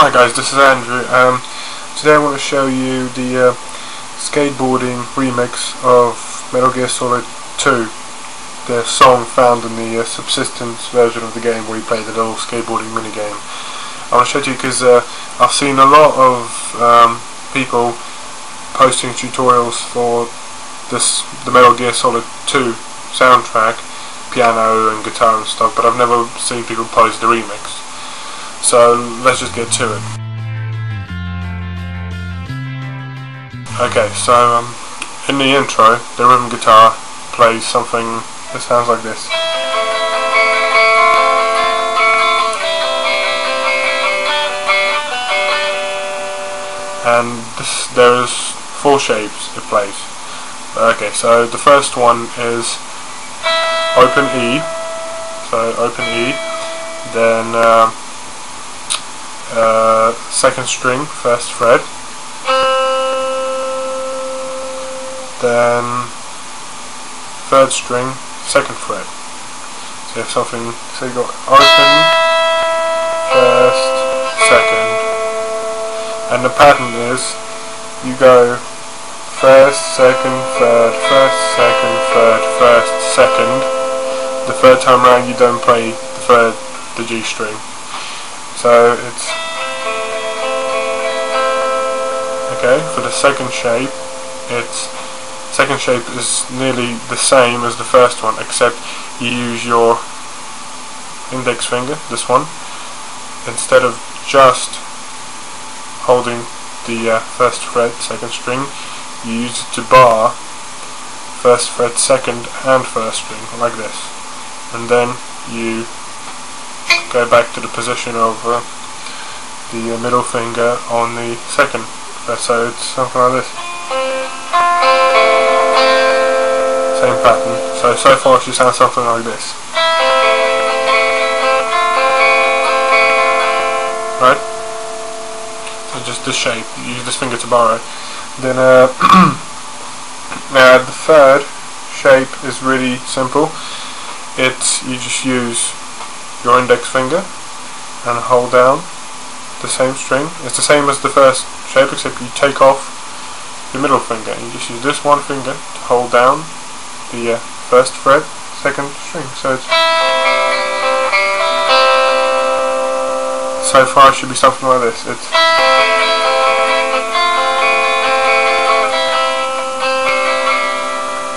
Hi guys, this is Andrew. Today I want to show you the skateboarding remix of Metal Gear Solid 2, the song found in the subsistence version of the game where you play the little skateboarding minigame. I want to show it to you because I've seen a lot of people posting tutorials for the Metal Gear Solid 2 soundtrack, piano and guitar and stuff, but I've never seen people post the remix. So let's just get to it. Okay, so in the intro, the rhythm guitar plays something that sounds like this. And there's 4 shapes it plays. Okay, so the first one is open E. So open E, then second string, first fret, then third string, second fret. So you have something, so you got open, first, second, and the pattern is you go first, second, third, first, second, third, first, second. The third time round you don't play the G string. So it's okay. For the second shape, second shape is nearly the same as the first one, except you use your index finger, this one, instead of just holding the first fret, second string, you use it to bar first fret, second and first string, like this, and then you go back to the position of the middle finger on the second fret, so it's something like this. Same pattern, so far she sounds something like this. Right? So just this shape, you use this finger to bar it. Then now the third shape is really simple. You just use your index finger and hold down the same string. It's the same as the first shape, except you take off your middle finger and you just use this one finger to hold down the first fret, second string. So far it should be something like this. It's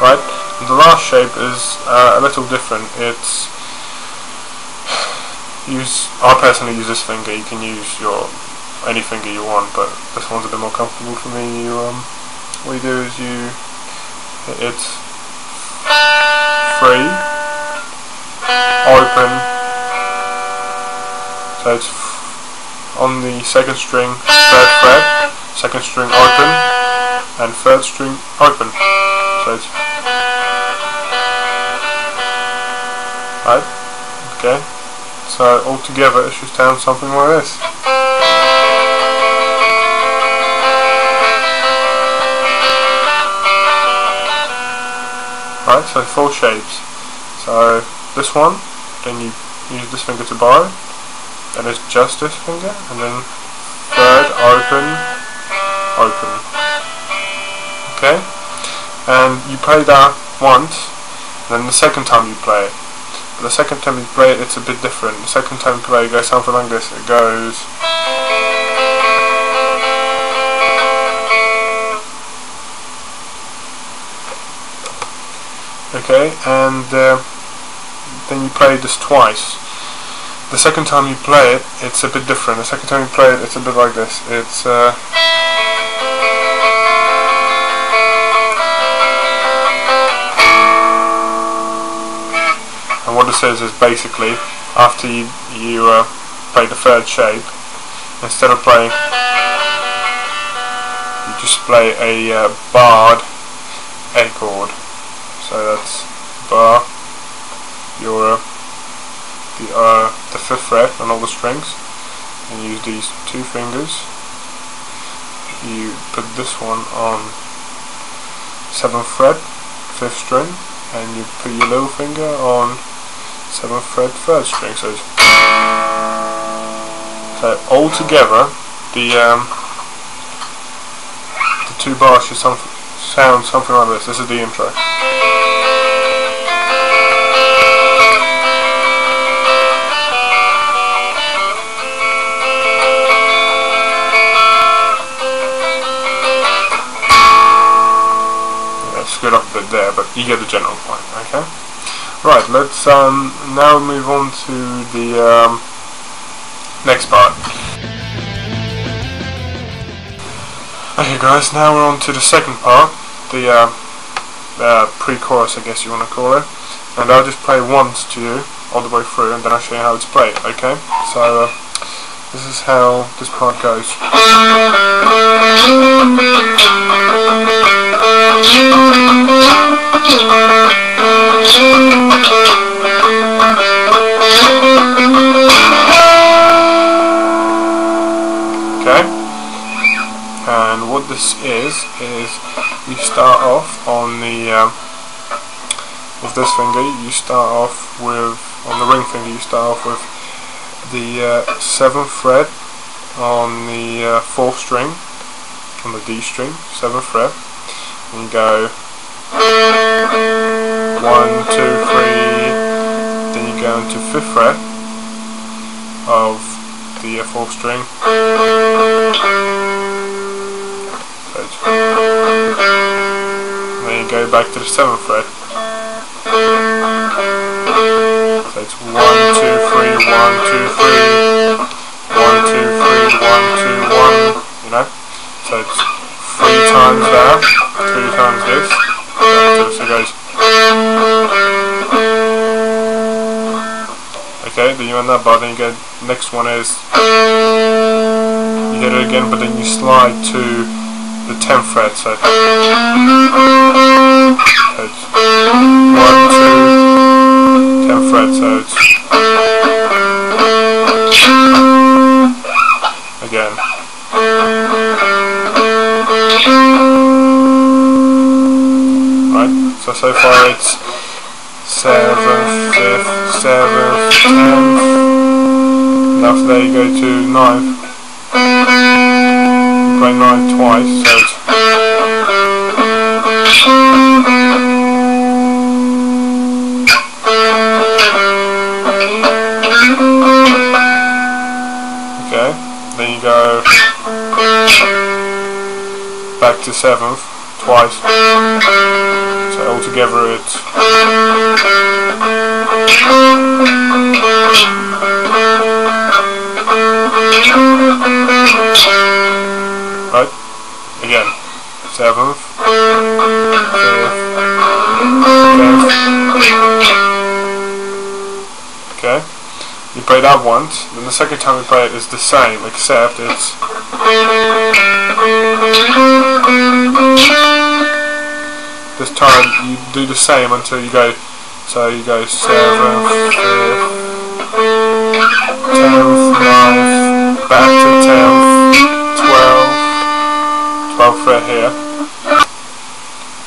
right. And the last shape is a little different. I personally use this finger. You can use any finger you want, but this one's a bit more comfortable for me. What you do is it's free, open. So it's on the second string, third fret, second string open, and third string open. So it's right. Okay. So altogether it should sound something like this. Right, so 4 shapes. So this one, then you use this finger to bar it, then it's just this finger, and then third, open, open. Okay? And you play that once, and then the second time you play it. The second time you play it, it's a bit different. The second time you play it goes something like this. It goes okay, and then you play this twice. The second time you play it, it's a bit different. The second time you play it, it's a bit like this. It's and what this is basically, after you play the third shape, instead of playing, you just play a barred A chord. So that's bar, the 5th fret on all the strings, and use these 2 fingers. You put this one on 7th fret, 5th string, and you put your little finger on 7th fret, 3rd string. So it's So all together, the two bars should sound something like this. This is the intro. Screwed up a bit there, but you get the general point. Okay. Right. Let's now move on to the next part. Okay, guys. Now we're on to the second part, the pre-chorus, I guess you want to call it. And I'll just play once to you all the way through, and then I'll show you how it's played. Okay. So this is how this part goes. Okay, and what this is you start off on the with this finger. You start off with, on the ring finger, you start off with the 7th fret on the 4th string, on the D string, 7th fret, and you go 1, 2, 3, then you go into 5th fret of the 4th string, then you go back to the 7th fret, so it's 1, 2, 3, 1, 2, 3, 1, 2, 3, 1, 2, 1, you know, so it's 3 times that, 2 times this, so it goes. Okay, then you're on that bar, then you go, next one is, you get it again, but then you slide to the 10th fret, so it's 1, 2, 10th fret, so it's again. Right, so far it's 7th, 5th, 7th, 10th, and after that you go to 9th, you play 9 twice, so it's okay, then you go back to 7th twice, so altogether it's right, again, 7th, 5th, 10th, okay, you play that once, then the second time you play it is the same, except it's this time you do the same until you go, so you go 7th, 5th, 10th, 9th, back to 10th, 12th fret here.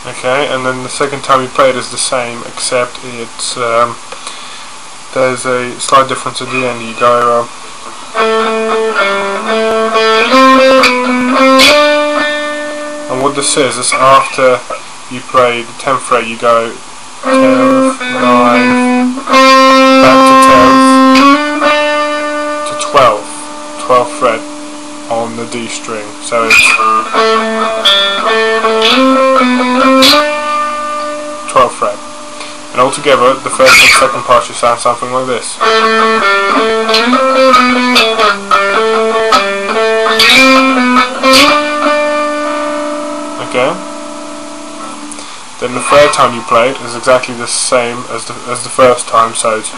Okay, and then the second time you play it is the same, except it's there's a slight difference at the end. You go and what this is after you play the 10th fret, you go 10th, 9th, back to 10th, to 12th fret on the D string. So it's 12th fret. And altogether, the first and second part should sound something like this. Okay. Then the third time you play it is exactly the same as the first time, so it's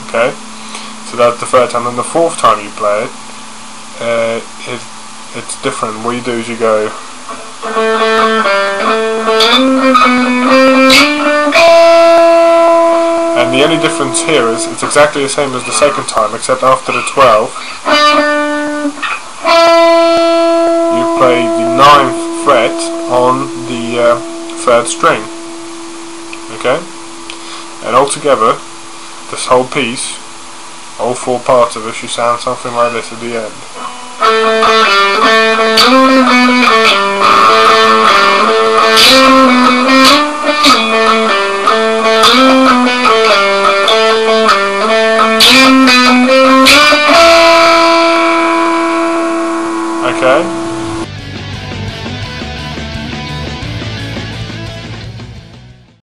okay. So that's the third time. Then the fourth time you play it, it's different. What you do is you go. And the only difference here is it's exactly the same as the second time, except after the 12th, you play the 9th fret on the 3rd string. Okay? And altogether, this whole piece all four parts of it should sound something like this at the end. Okay,